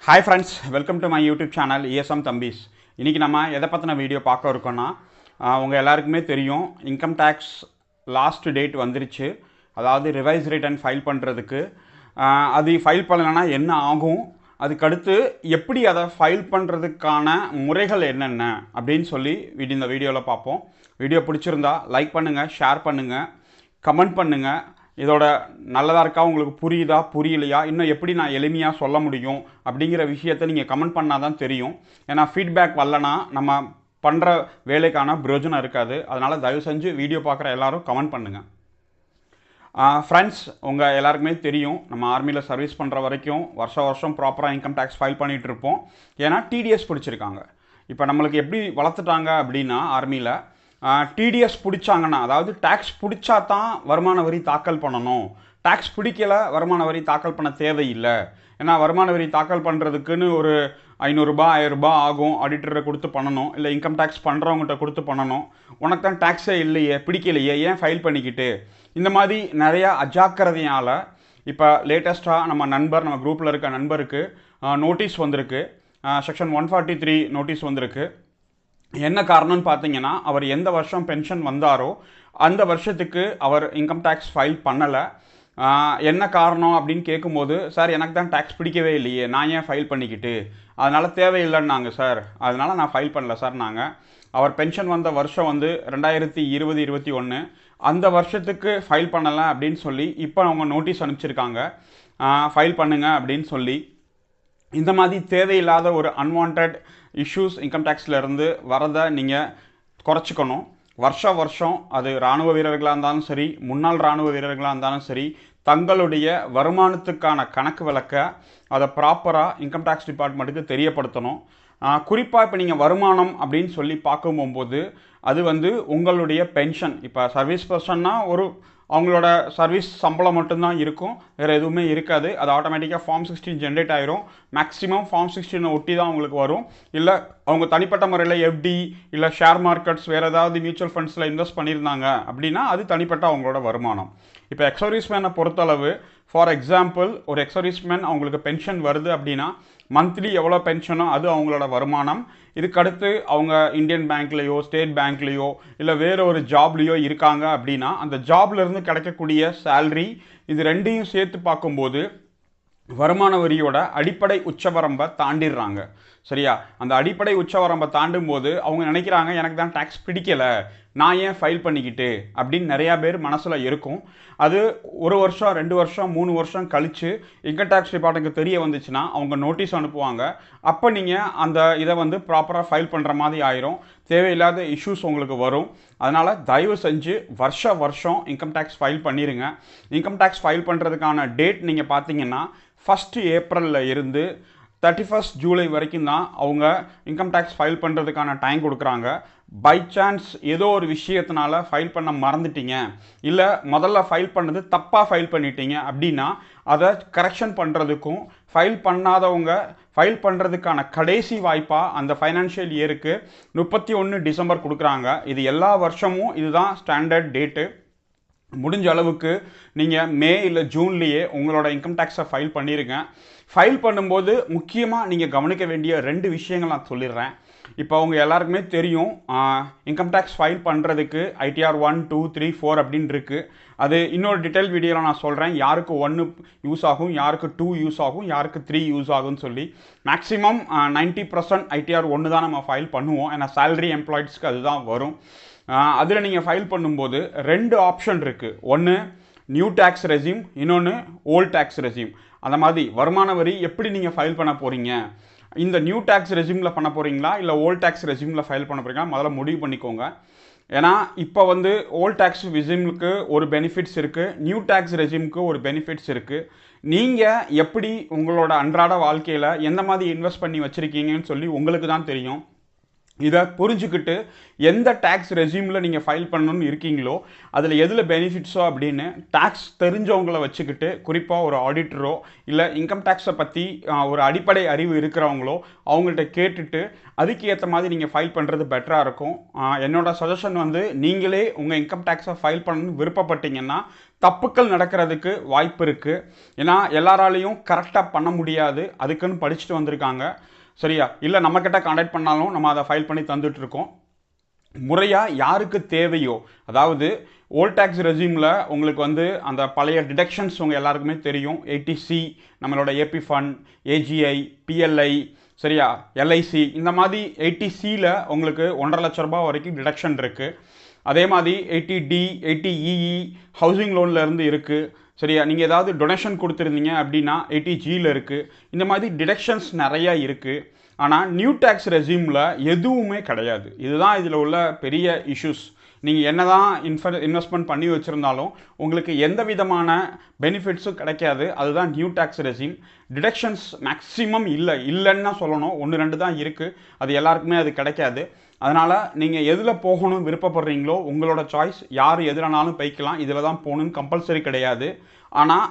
Hi friends, welcome to my YouTube channel ESM Thambis. இன்னைக்கு நம்ம எதை பத்தின வீடியோ பார்க்க இருக்கோம்னா உங்க எல்லாருக்குமே தெரியும் இன்கம் டாக்ஸ் லாஸ்ட் டேட் வந்துருச்சு. அதாவது ரிவைஸ் ரிட்டர்ன் ஃபைல் பண்றதுக்கு அது ஃபைல் பண்ணலனா என்ன ஆகும், அதுக்கு அடுத்து எப்படி அதை ஃபைல் பண்றதுக்கான முறைகள் என்னென்ன அப்படினு சொல்லி இந்த வீடியோல பார்ப்போம். வீடியோ பிடிச்சிருந்தா லைக் பண்ணுங்க, ஷேர் பண்ணுங்க, கமெண்ட் பண்ணுங்க. இதோட நல்லதாக இருக்கா, உங்களுக்கு புரியுதா புரியலையா, இன்னும் எப்படி நான் எளிமையாக சொல்ல முடியும் அப்படிங்கிற விஷயத்தை நீங்கள் கமெண்ட் பண்ணால் தான் தெரியும். ஏன்னா ஃபீட்பேக் வரலனா நம்ம பண்ணுற வேலைக்கான பிரயோஜனம் இருக்காது. அதனால் தயவு செஞ்சு வீடியோ பார்க்குற எல்லோரும் கமெண்ட் பண்ணுங்கள். ஃப்ரெண்ட்ஸ், உங்கள் எல்லாருக்குமே தெரியும் நம்ம ஆர்மியில் சர்வீஸ் பண்ணுற வரைக்கும் வருஷம் ப்ராப்பராக இன்கம் டேக்ஸ் ஃபைல் பண்ணிகிட்டு இருப்போம். ஏன்னா டிடிஎஸ் பிடிச்சிருக்காங்க. இப்போ நம்மளுக்கு எப்படி வளர்த்துட்டாங்க அப்படின்னா ஆர்மியில் டிடிஎஸ் பிடிச்சாங்கன்னா, அதாவது டேக்ஸ் பிடிச்சா தான் வருமான வரி தாக்கல் பண்ணணும், டேக்ஸ் பிடிக்கலை வருமான வரி தாக்கல் பண்ண தேவையில்லை. ஏன்னா வருமான வரி தாக்கல் பண்ணுறதுக்குன்னு ஒரு 500 ரூபாய் 1000 ரூபாய் ஆகும். ஆடிட்டரை கொடுத்து பண்ணணும், இல்லை இன்கம் டேக்ஸ் பண்ணுறவங்ககிட்ட கொடுத்து பண்ணணும். உனக்கு தான் டேக்ஸே இல்லையே, பிடிக்கலையே, ஏன் ஃபைல் பண்ணிக்கிட்டு, இந்த மாதிரி நிறையா அஜாக்கிரதையால் இப்போ லேட்டஸ்ட்டாக நம்ம குரூப்பில் இருக்க நண்பருக்கு நோட்டீஸ் வந்திருக்கு. செக்ஷன் 143 நோட்டீஸ் வந்திருக்கு. என்ன காரணம்னு பார்த்தீங்கன்னா, அவர் எந்த வருஷம் பென்ஷன் வந்தாரோ அந்த வருஷத்துக்கு அவர் இன்கம் டேக்ஸ் ஃபைல் பண்ணலை. என்ன காரணம் அப்படின்னு கேட்கும்போது, சார் எனக்கு தான் டேக்ஸ் பிடிக்கவே இல்லையே, நான் ஏன் ஃபைல் பண்ணிக்கிட்டு, அதனால் தேவையில்லைன்னாங்க சார், அதனால் நான் ஃபைல் பண்ணல சார். அவர் பென்ஷன் வந்த வருஷம் வந்து 2020-21, அந்த வருஷத்துக்கு ஃபைல் பண்ணலை அப்படின்னு சொல்லி இப்போ அவங்க நோட்டீஸ் அனுப்பிச்சிருக்காங்க, ஃபைல் பண்ணுங்க அப்படின்னு சொல்லி. இந்த மாதிரி தேவையில்லாத ஒரு அன்வான்ட் இஷ்யூஸ் இன்கம் டேக்ஸ்லேருந்து வரதை நீங்கள் குறைச்சிக்கணும். வருஷம் அது இராணுவ வீரர்களாக இருந்தாலும் சரி, முன்னாள் இராணுவ வீரர்களாக இருந்தாலும் சரி, தங்களுடைய வருமானத்துக்கான கணக்கு விளக்க அதை ப்ராப்பராக இன்கம் டேக்ஸ் டிபார்ட்மெண்ட்டுக்கு தெரியப்படுத்தணும். குறிப்பாக இப்போ நீங்கள் வருமானம் அப்படின்னு சொல்லி பார்க்கும்போது அது வந்து உங்களுடைய பென்ஷன். இப்போ சர்வீஸ் பர்சன்னா அவங்களோட சர்வீஸ் சம்பளம் மட்டும்தான் இருக்கும், வேறு எதுவுமே இருக்காது. அது ஆட்டோமேட்டிக்காக ஃபார்ம் 16 ஜென்ரேட் ஆயிரும். மேக்ஸிமம் ஃபார்ம் 16 ஒட்டி தான் அவங்களுக்கு வரும். இல்லை அவங்க தனிப்பட்ட முறையில் எஃப்டி இல்லை ஷேர் மார்க்கெட்ஸ் வேறு ஏதாவது மியூச்சுவல் ஃபண்ட்ஸில் இன்வெஸ்ட் பண்ணியிருந்தாங்க அப்படின்னா அது தனிப்பட்ட அவங்களோட வருமானம். இப்போ எக்ஸர்வீஸ்மேனை பொறுத்தளவு, ஃபார் எக்ஸாம்பிள் ஒரு எக்ஸர்வீஸ்மேன் அவங்களுக்கு பென்ஷன் வருது அப்படின்னா மந்த்லி எவ்வளோ பென்ஷனோ அது அவங்களோட வருமானம். இதுக்கடுத்து அவங்க இந்தியன் பேங்க்லேயோ ஸ்டேட் பேங்க்லேயோ இல்லை வேறு ஒரு ஜாப்லேயோ இருக்காங்க அப்படின்னா அந்த ஜாப்லேருந்து கிடைக்கக்கூடிய சேல்ரி, இது ரெண்டையும் சேர்த்து பார்க்கும்போது வருமான வரியோட அடிப்படை உச்சவரம்பை தாண்டிடுறாங்க. சரியா? அந்த அடிப்படை உச்சவரம்பை தாண்டும் போது அவங்க நினைக்கிறாங்க, எனக்கு தான் டேக்ஸ் பிடிக்கலை, நான் ஏன் ஃபைல் பண்ணிக்கிட்டு அப்படின்னு நிறையா பேர் மனசில் இருக்கும். அது 1 வருஷம் 2 வருஷம் 3 வருஷம் கழித்து இன்கம் டேக்ஸ் டிபார்ட்மெண்ட்டுக்கு தெரிய வந்துச்சுன்னா அவங்க நோட்டீஸ் அனுப்புவாங்க. அப்போ நீங்கள் அந்த இதை வந்து ப்ராப்பராக ஃபைல் பண்ணுற மாதிரி ஆயிரும். தேவையில்லாத இஷ்யூஸ் உங்களுக்கு வரும். அதனால் தயவு செஞ்சு வருஷம் இன்கம் டேக்ஸ் ஃபைல் பண்ணிடுங்க. இன்கம் டேக்ஸ் ஃபைல் பண்ணுறதுக்கான டேட் நீங்கள் பார்த்தீங்கன்னா 1 ஏப்ரலில் இருந்து 31 ஜூலை வரைக்கும் தான் அவங்க இன்கம் டேக்ஸ் ஃபைல் பண்ணுறதுக்கான டைம் கொடுக்குறாங்க. பை சான்ஸ் ஏதோ ஒரு விஷயத்தினால ஃபைல் பண்ண மறந்துட்டீங்க, இல்லை முதல்ல ஃபைல் பண்ணது தப்பாக ஃபைல் பண்ணிட்டீங்க அப்படின்னா அதை கரெக்ஷன் பண்ணுறதுக்கும் ஃபைல் பண்ணாதவங்க ஃபைல் பண்ணுறதுக்கான கடைசி வாய்ப்பாக அந்த ஃபைனான்ஷியல் இயருக்கு 31 டிசம்பர் கொடுக்குறாங்க. இது எல்லா வருஷமும் இதுதான் ஸ்டாண்டர்ட் டேட்டு. முடிஞ்ச அளவுக்கு நீங்கள் மே இல்லை ஜூன்லேயே உங்களோட இன்கம் டேக்ஸை ஃபைல் பண்ணிடுங்க. ஃபைல் பண்ணும்போது முக்கியமாக நீங்கள் கவனிக்க வேண்டிய 2 விஷயங்கள் நான் சொல்லிடுறேன். இப்போ அவங்க எல்லாருக்குமே தெரியும், இன்கம் டேக்ஸ் ஃபைல் பண்ணுறதுக்கு ஐடிஆர் 1, 2, 3, 4 அப்படின்னு இருக்குது. அது இன்னொரு டீட்டெயில் வீடியோவில் நான் சொல்கிறேன், யாருக்கு 1 யூஸ் ஆகும், யாருக்கு 2 யூஸ் ஆகும், யாருக்கு 3 யூஸ் ஆகும்னு சொல்லி. மேக்ஸிமம் 90% ஐடிஆர் 1 தான் நம்ம ஃபைல் பண்ணுவோம், ஏன்னா சேலரி எம்ப்ளாய்ஸ்க்கு அதுதான் வரும். அதில் நீங்கள் ஃபைல் பண்ணும்போது 2 ஆப்ஷன் இருக்குது. ஒன்று நியூ டேக்ஸ் ரெஜிம், இன்னொன்று ஓல்ட் டேக்ஸ் ரெஜிம். அந்த மாதிரி வருமான வரி எப்படி நீங்கள் ஃபைல் பண்ண போகிறீங்க, இந்த நியூ டேக்ஸ் ரெஜிமில் பண்ண போகிறீங்களா இல்லை ஓல்ட் டேக்ஸ் ரெஜிமில் ஃபைல் பண்ண போகிறீங்களா, முதல்ல முடிவு பண்ணிக்கோங்க. ஏன்னா இப்போ வந்து ஓல்ட் டேக்ஸ் ரெஜிமுக்கு ஒரு பெனிஃபிட்ஸ் இருக்குது, நியூ டேக்ஸ் ரெஜிமுக்கு ஒரு பெனிஃபிட்ஸ் இருக்குது. நீங்கள் எப்படி உங்களோட அன்றாட வாழ்க்கையில் எந்த மாதிரி இன்வெஸ்ட் பண்ணி வச்சுருக்கீங்கன்னு சொல்லி உங்களுக்கு தான் தெரியும். இதை புரிஞ்சுக்கிட்டு எந்த டேக்ஸ் ரெஸ்யூமில் நீங்கள் ஃபைல் பண்ணணும்னு இருக்கீங்களோ அதில் எதில் பெனிஃபிட்ஸோ அப்படின்னு டேக்ஸ் தெரிஞ்சவங்கள வச்சுக்கிட்டு, குறிப்பாக ஒரு ஆடிட்டரோ இல்லை இன்கம் டேக்ஸை பற்றி ஒரு அடிப்படை அறிவு இருக்கிறவங்களோ அவங்கள்ட்ட கேட்டுட்டு அதுக்கு ஏற்ற மாதிரி நீங்கள் ஃபைல் பண்ணுறது பெட்டராக இருக்கும். என்னோட சஜஷன் வந்து, நீங்களே உங்கள் இன்கம் டேக்ஸை ஃபைல் பண்ணணும்னு விருப்பப்பட்டீங்கன்னா தப்புக்கள் நடக்கிறதுக்கு வாய்ப்பு இருக்குது. ஏன்னா எல்லாராலையும் கரெக்டாக பண்ண முடியாது, அதுக்குன்னு படிச்சுட்டு வந்திருக்காங்க. சரியா? இல்லை நம்மக்கிட்ட கான்டாக்ட் பண்ணாலும் நம்ம அதை ஃபைல் பண்ணி தந்துட்டுருக்கோம். முறையாக யாருக்கு தேவையோ, அதாவது ஓல்ட் டேக்ஸ் ரெஸ்யூமில் உங்களுக்கு வந்து அந்த பழைய டிடக்ஷன்ஸ் உங்கள் எல்லாருக்குமே தெரியும். 80C, நம்மளோட ஏபி ஃபண்ட், ஏஜிஐ, பிஎல்ஐ, சரியா, எல்ஐசி, இந்த மாதிரி 80Cயில் உங்களுக்கு 1.5 லட்ச ரூபாய் வரைக்கும் டிடக்ஷன் இருக்குது. அதே மாதிரி 80D, 80EE ஹவுசிங் லோன்லேருந்து இருக்குது. சரியா? நீங்கள் ஏதாவது டொனேஷன் கொடுத்துருந்தீங்க அப்படின்னா 80Gயில் இருக்குது. இந்த மாதிரி டிடக்ஷன்ஸ் நிறையா இருக்குது. ஆனால் நியூ டேக்ஸ் ரெஸ்யூமில் எதுவுமே கிடையாது. இதுதான் இதில் உள்ள பெரிய இஷ்யூஸ். நீங்கள் என்ன தான் இன்வெஸ்ட்மெண்ட் பண்ணி வச்சுருந்தாலும் உங்களுக்கு எந்த விதமான பெனிஃபிட்ஸும் கிடைக்காது. அதுதான் நியூ டேக்ஸ் ரெஸ்யூம். டிடக்ஷன்ஸ் மேக்ஸிமம் இல்லைன்னு தான் சொல்லணும். 1-2 தான் இருக்குது. அது எல்லாருக்குமே அது கிடைக்காது. அதனால் நீங்கள் எதில் போகணும் விருப்பப்படுறீங்களோ உங்களோட சாய்ஸ். யார் எதுலனாலும் போய்க்கலாம், இதில் தான் போகணுன்னு கம்பல்சரி கிடையாது. ஆனால்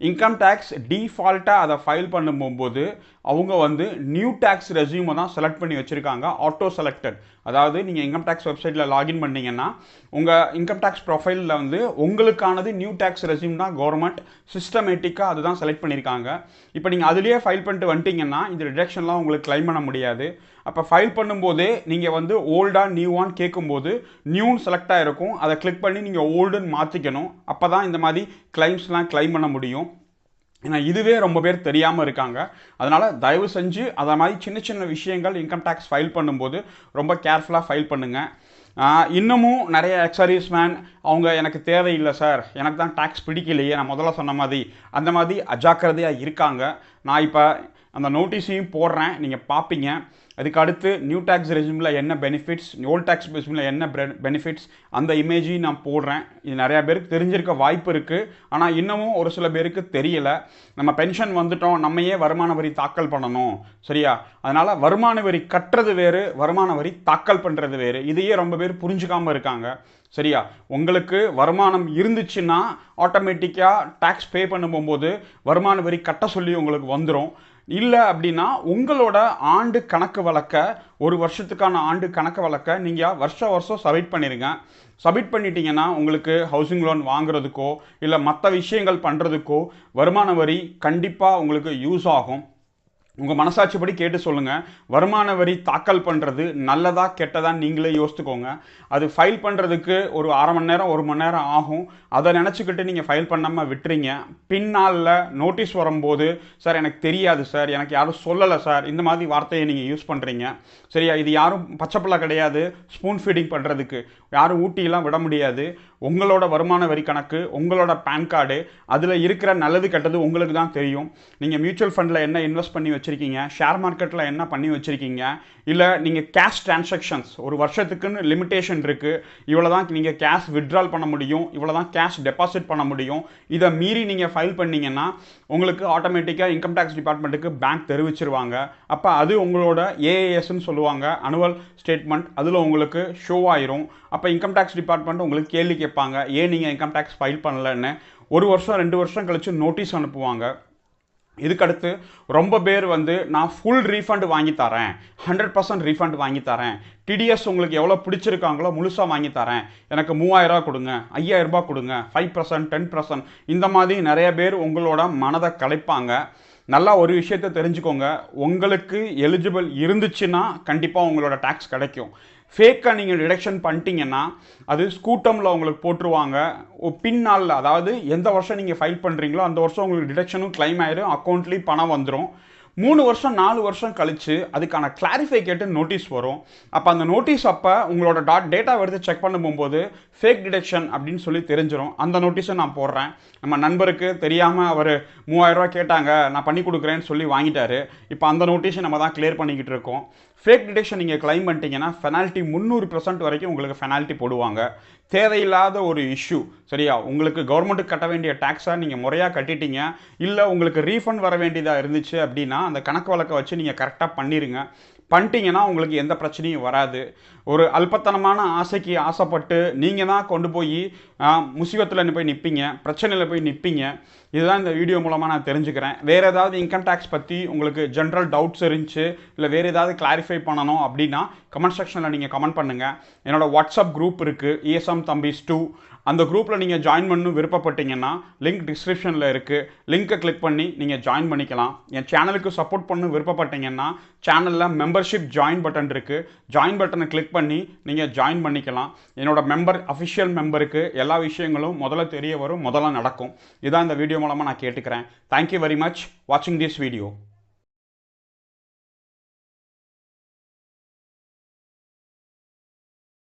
இன்கம் டேக்ஸ் டிஃபால்ட்டாக அதை ஃபைல் பண்ணும்போது அவங்க வந்து நியூ டேக்ஸ் ரெஸ்யூமை தான் செலக்ட் பண்ணி வச்சுருக்காங்க, ஆட்டோ செலக்டட். அதாவது நீங்கள் இன்கம் டேக்ஸ் வெப்சைட்டில் லாகின் பண்ணிங்கன்னா உங்கள் இன்கம் டேக்ஸ் ப்ரொஃபைலில் வந்து உங்களுக்கானது நியூ டேக்ஸ் ரெஸ்யூம் தான் கவர்மெண்ட் சிஸ்டமேட்டிக்காக அதுதான் செலக்ட் பண்ணியிருக்காங்க. இப்போ நீங்கள் அதுலேயே ஃபைல் பண்ணிட்டு வந்துட்டிங்கன்னா இந்த டிடக்ஷன்லாம் உங்களுக்கு கிளைம் பண்ண முடியாது. அப்போ ஃபைல் பண்ணும்போதே நீங்கள் வந்து ஓல்டாக நியூவான்னு கேட்கும்போது நியூன்னு செலக்ட் ஆகிருக்கும். அதை கிளிக் பண்ணி நீங்கள் ஓல்டுன்னு மாற்றிக்கணும். அப்போ தான் இந்த மாதிரி கிளைம்ஸ்லாம் கிளைம் பண்ண முடியும். ஏன்னா இதுவே ரொம்ப பேர் தெரியாமல் இருக்காங்க. அதனால் தயவு செஞ்சு அதை மாதிரி சின்ன சின்ன விஷயங்கள் இன்கம் டேக்ஸ் ஃபைல் பண்ணும்போது ரொம்ப கேர்ஃபுல்லாக ஃபைல் பண்ணுங்கள். இன்னமும் நிறைய எக்ஸர்வீஸ் மேன் அவங்க எனக்கு தேவையில்லை சார், எனக்கு தான் டேக்ஸ் பிடிக்கலையே, நான் முதல்ல சொன்ன மாதிரி அந்த மாதிரி அஜாக்கிரதையாக இருக்காங்க. நான் இப்போ அந்த நோட்டீஸையும் போடுறேன், நீங்கள் பார்ப்பீங்க. அதுக்கு அடுத்து நியூ டேக்ஸ் ரெஸ்யூமில் என்ன பெனிஃபிட்ஸ், ஓல்ட் டேக்ஸ் ரெஸ்யூமில் என்ன பெனிஃபிட்ஸ், அந்த இமேஜையும் நான் போடுறேன். இது நிறையா பேருக்கு தெரிஞ்சிருக்க வாய்ப்பு இருக்குது. ஆனால் இன்னமும் ஒரு சில பேருக்கு தெரியலை. நம்ம பென்ஷன் வந்துட்டோம், நம்மையே வருமான வரி தாக்கல் பண்ணணும். சரியா? அதனால் வருமான வரி கட்டுறது வேறு, வருமான வரி தாக்கல் பண்ணுறது வேறு. இதையே ரொம்ப பேர் புரிஞ்சுக்காமல் இருக்காங்க. சரியா? உங்களுக்கு வருமானம் இருந்துச்சுன்னா ஆட்டோமேட்டிக்காக டேக்ஸ் பே பண்ணும்போது வருமான வரி கட்ட சொல்லி உங்களுக்கு வந்துடும். இல்லை அப்படின்னா உங்களோட ஆண்டு கணக்கு வழக்க, ஒரு வருஷத்துக்கான ஆண்டு கணக்கு வழக்க நீங்கள் வருஷம் சப்மிட் பண்ணிடுங்க. சப்மிட் பண்ணிட்டீங்கன்னா உங்களுக்கு ஹவுசிங் லோன் வாங்குறதுக்கோ இல்லை மற்ற விஷயங்கள் பண்ணுறதுக்கோ வருமான வரி கண்டிப்பாக உங்களுக்கு யூஸ் ஆகும். உங்கள் மனசாட்சிப்படி கேட்டு சொல்லுங்கள். வருமான வரி தாக்கல் பண்ணுறது நல்லதா கெட்டதான்னு நீங்களே யோசித்துக்கோங்க. அது ஃபைல் பண்ணுறதுக்கு ஒரு அரை மணி நேரம் 1 மணி நேரம் ஆகும். அதை நினச்சிக்கிட்டு நீங்கள் ஃபைல் பண்ணாமல் விட்டுறீங்க. பின்னாளில் நோட்டீஸ் வரும்போது சார் எனக்கு தெரியாது சார், எனக்கு யாரும் சொல்லலை சார், இந்த மாதிரி வார்த்தையை நீங்கள் யூஸ் பண்ணுறீங்க. சரியா? இது யாரும் பச்சைப்பிள்ளை கிடையாது ஸ்பூன் ஃபீடிங் பண்ணுறதுக்கு. யாரும் ஊட்டியெல்லாம் விட முடியாது. உங்களோட வருமான வரி கணக்கு, உங்களோட பேன் கார்டு, அதில் இருக்கிற நல்லது கெட்டது உங்களுக்கு தான் தெரியும். நீங்கள் மியூச்சுவல் ஃபண்டில் என்ன இன்வெஸ்ட் பண்ணி வச்சுருக்கீங்க, ஷேர் மார்க்கெட்டில் என்ன பண்ணி வச்சுருக்கீங்க, இல்லை நீங்கள் கேஷ் டிரான்சாக்ஷன்ஸ் ஒரு வருஷத்துக்குன்னு லிமிட்டேஷன் இருக்குது. இவ்வளோ தான் நீங்கள் கேஷ் வித்ட்ரால் பண்ண முடியும், இவ்வளோ தான் கேஷ் டெபாசிட் பண்ண முடியும். இதை மீறி நீங்கள் ஃபைல் பண்ணிங்கன்னா உங்களுக்கு ஆட்டோமேட்டிக்காக இன்கம் டேக்ஸ் டிபார்ட்மெண்ட்டுக்கு பேங்க் தெரிவிச்சிருவாங்க. அப்போ அது உங்களோட ஏஏஎஸ்ன்னு சொல்லுவாங்க, அனுவல் ஸ்டேட்மெண்ட், அதில் உங்களுக்கு ஷோ ஆயிரும். அப்போ இன்கம் டேக்ஸ் டிபார்ட்மெண்ட் உங்களுக்கு கேள்வி கேட்பாங்க, ஏன் நீங்கள் இன்கம் டேக்ஸ் ஃபைல் பண்ணலன்னு. 1 வருஷம் 2 வருஷம் கழித்து நோட்டீஸ் அனுப்புவாங்க. இதுக்கடுத்து ரொம்ப பேர் வந்து நான் ஃபுல் ரீஃபண்ட் வாங்கி தரேன், 100% ரீஃபண்ட் வாங்கி தரேன், டிடிஎஸ் உங்களுக்கு எவ்வளோ பிடிச்சிருக்காங்களோ முழுசாக வாங்கி தரேன், எனக்கு 3000 ரூபா கொடுங்க, 5000 ரூபா கொடுங்க, 5%, 10%, இந்த மாதிரி நிறைய பேர் உங்களோட மனதை கலைப்பாங்க. நல்லா ஒரு விஷயத்தை தெரிஞ்சுக்கோங்க, உங்களுக்கு எலிஜிபிள் இருந்துச்சுன்னா கண்டிப்பாக உங்களோட டேக்ஸ் கிடைக்கும். ஃபேக்காக நீங்கள் டிடக்ஷன் பண்ணிட்டீங்கன்னா அது ஸ்கூட்டமில் உங்களுக்கு போட்டுருவாங்க. பின்னாளில், அதாவது எந்த வருஷம் நீங்கள் ஃபைல் பண்ணுறீங்களோ அந்த வருஷம் உங்களுக்கு டிடக்ஷனும் கிளைம் ஆயிடும், அக்கௌண்ட்லேயும் பணம் வந்துடும். 3 வருஷம் 4 வருஷம் கழித்து அதுக்கான கிளாரிஃபை கேட்டு நோட்டீஸ் வரும். அப்போ அந்த நோட்டீஸ் அப்போ உங்களோட டேட்டா எடுத்து செக் பண்ண போகும்போது ஃபேக் டிடக்ஷன் அப்படின்னு சொல்லி தெரிஞ்சிடும். அந்த நோட்டீஸை நான் போடுறேன். நம்ம நண்பருக்கு தெரியாமல் அவர் 3000 ரூபா கேட்டாங்க, நான் பண்ணி கொடுக்குறேன்னு சொல்லி வாங்கிட்டாரு. இப்போ அந்த நோட்டீஸை நம்ம தான் கிளியர் பண்ணிக்கிட்டு இருக்கோம். ஃபேக் டிடக்ஷன் நீங்கள் கிளைம் பண்ணிட்டீங்கன்னா பெனால்ட்டி 300% வரைக்கும் உங்களுக்கு பெனால்ட்டி போடுவாங்க. தேவையில்லாத ஒரு இஷ்யூ. சரியா? உங்களுக்கு கவர்மெண்ட்டுக்கு கட்ட வேண்டிய டேக்ஸை நீங்கள் முறையாக கட்டிட்டீங்க, இல்லை உங்களுக்கு ரீஃபண்ட் வர வேண்டியதாக இருந்துச்சு அப்படின்னா அந்த கணக்கு வழக்கை வச்சு நீங்கள் கரெக்டாக பண்ணிடுங்க. பண்ணிட்டீங்கன்னா உங்களுக்கு எந்த பிரச்சனையும் வராது. ஒரு அல்பத்தனமான ஆசைக்கு ஆசைப்பட்டு நீங்கள் தான் கொண்டு போய் முசீபத்தில் போய் நிற்பீங்க, பிரச்சனையில் போய் நிற்பீங்க. இதுதான் இந்த வீடியோ மூலமாக நான் தெரிஞ்சுக்கிறேன். வேறு ஏதாவது இன்கம் டேக்ஸ் பற்றி உங்களுக்கு ஜென்ரல் டவுட்ஸ் இருந்துச்சு, இல்லை வேறு ஏதாவது கிளாரிஃபை பண்ணணும் அப்படின்னா கமெண்ட் செக்ஷனில் நீங்கள் கமெண்ட் பண்ணுங்கள். என்னோடய வாட்ஸ்அப் குரூப் இருக்குது, ESM Thambis 2. அந்த குரூப்பில் நீங்கள் ஜாயின் பண்ணணும் விருப்பப்பட்டீங்கன்னா லிங்க் டிஸ்கிரிப்ஷனில் இருக்குது. லிங்க்கை கிளிக் பண்ணி நீங்கள் ஜாயின் பண்ணிக்கலாம். என் சேனலுக்கு சப்போர்ட் பண்ண விருப்பப்பட்டீங்கன்னா சேனலில் மெம்பர்ஷிப் ஜாயின் பட்டன் இருக்குது. ஜாயின் பட்டனை கிளிக் பண்ணி நீங்கள் ஜாயின் பண்ணிக்கலாம். என்னோட அஃபிஷியல் மெம்பருக்கு எல்லா விஷயங்களும் முதல்ல தெரிய வரும், முதல்ல நடக்கும். இதான் இந்த வீடியோ மூலமாக நான் கேட்டுக்கிறேன். தேங்க்யூ வெரி மச் வாட்சிங் திஸ் வீடியோ.